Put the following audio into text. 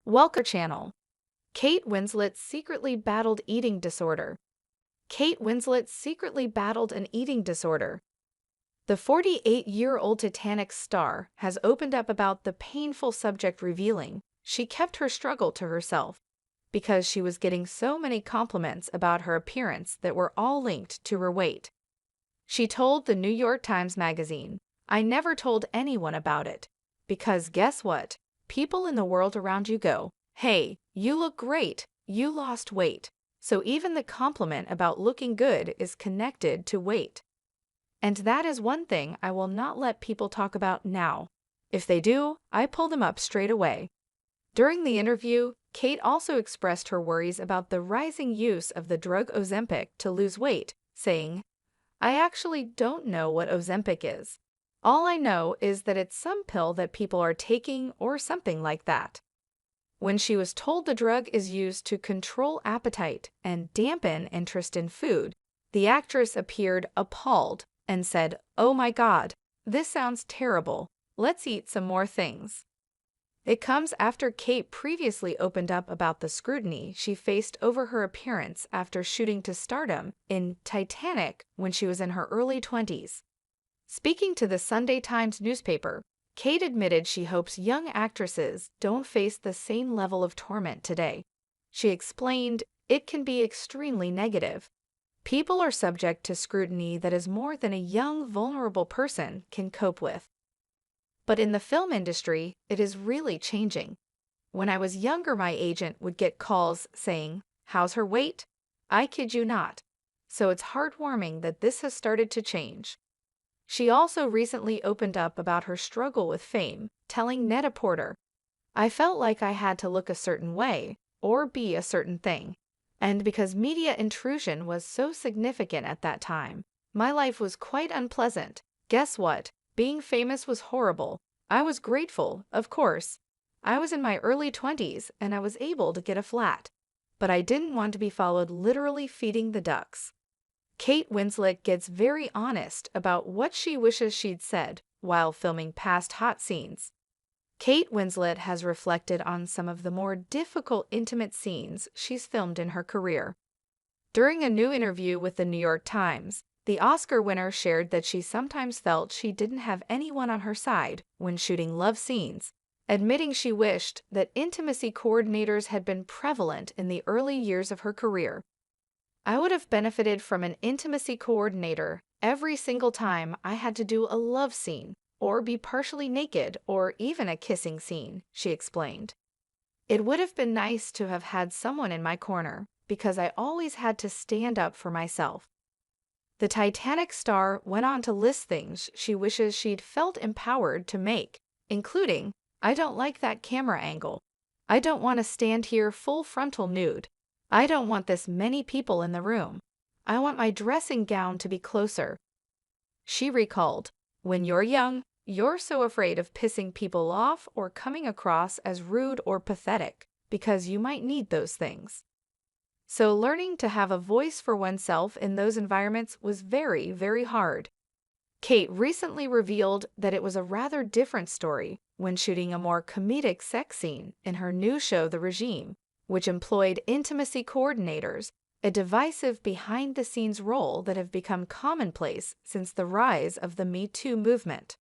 Welcome to our channel. Kate Winslet secretly battled eating disorder. Kate Winslet secretly battled an eating disorder. The 48-year-old Titanic star has opened up about the painful subject, revealing she kept her struggle to herself because she was getting so many compliments about her appearance that were all linked to her weight. She told the New York Times Magazine, "I never told anyone about it. Because guess what? People in the world around you go, 'Hey, you look great, you lost weight.' So even the compliment about looking good is connected to weight. And that is one thing I will not let people talk about now. If they do, I pull them up straight away." During the interview, Kate also expressed her worries about the rising use of the drug Ozempic to lose weight, saying, "I actually don't know what Ozempic is. All I know is that it's some pill that people are taking or something like that." When she was told the drug is used to control appetite and dampen interest in food, the actress appeared appalled and said, "Oh my God, this sounds terrible. Let's eat some more things." It comes after Kate previously opened up about the scrutiny she faced over her appearance after shooting to stardom in Titanic when she was in her early 20s. Speaking to the Sunday Times newspaper, Kate admitted she hopes young actresses don't face the same level of torment today. She explained, "It can be extremely negative. People are subject to scrutiny that is more than a young, vulnerable person can cope with. But in the film industry, it is really changing. When I was younger, my agent would get calls saying, 'How's her weight?' I kid you not. So it's heartwarming that this has started to change." She also recently opened up about her struggle with fame, telling Net-a-Porter, "I felt like I had to look a certain way or be a certain thing. And because media intrusion was so significant at that time, my life was quite unpleasant. Guess what? Being famous was horrible. I was grateful, of course. I was in my early 20s and I was able to get a flat. But I didn't want to be followed literally feeding the ducks." Kate Winslet gets very honest about what she wishes she'd said while filming past hot scenes. Kate Winslet has reflected on some of the more difficult intimate scenes she's filmed in her career. During a new interview with the New York Times, the Oscar winner shared that she sometimes felt she didn't have anyone on her side when shooting love scenes, admitting she wished that intimacy coordinators had been prevalent in the early years of her career. "I would have benefited from an intimacy coordinator every single time I had to do a love scene, or be partially naked, or even a kissing scene," she explained. "It would have been nice to have had someone in my corner, because I always had to stand up for myself." The Titanic star went on to list things she wishes she'd felt empowered to make, including, "I don't like that camera angle. I don't want to stand here full frontal nude. I don't want this many people in the room. I want my dressing gown to be closer." She recalled, "When you're young, you're so afraid of pissing people off or coming across as rude or pathetic, because you might need those things. So learning to have a voice for oneself in those environments was very, very hard." Kate recently revealed that it was a rather different story when shooting a more comedic sex scene in her new show The Regime, which employed intimacy coordinators, a divisive behind-the-scenes role that have become commonplace since the rise of the Me Too movement.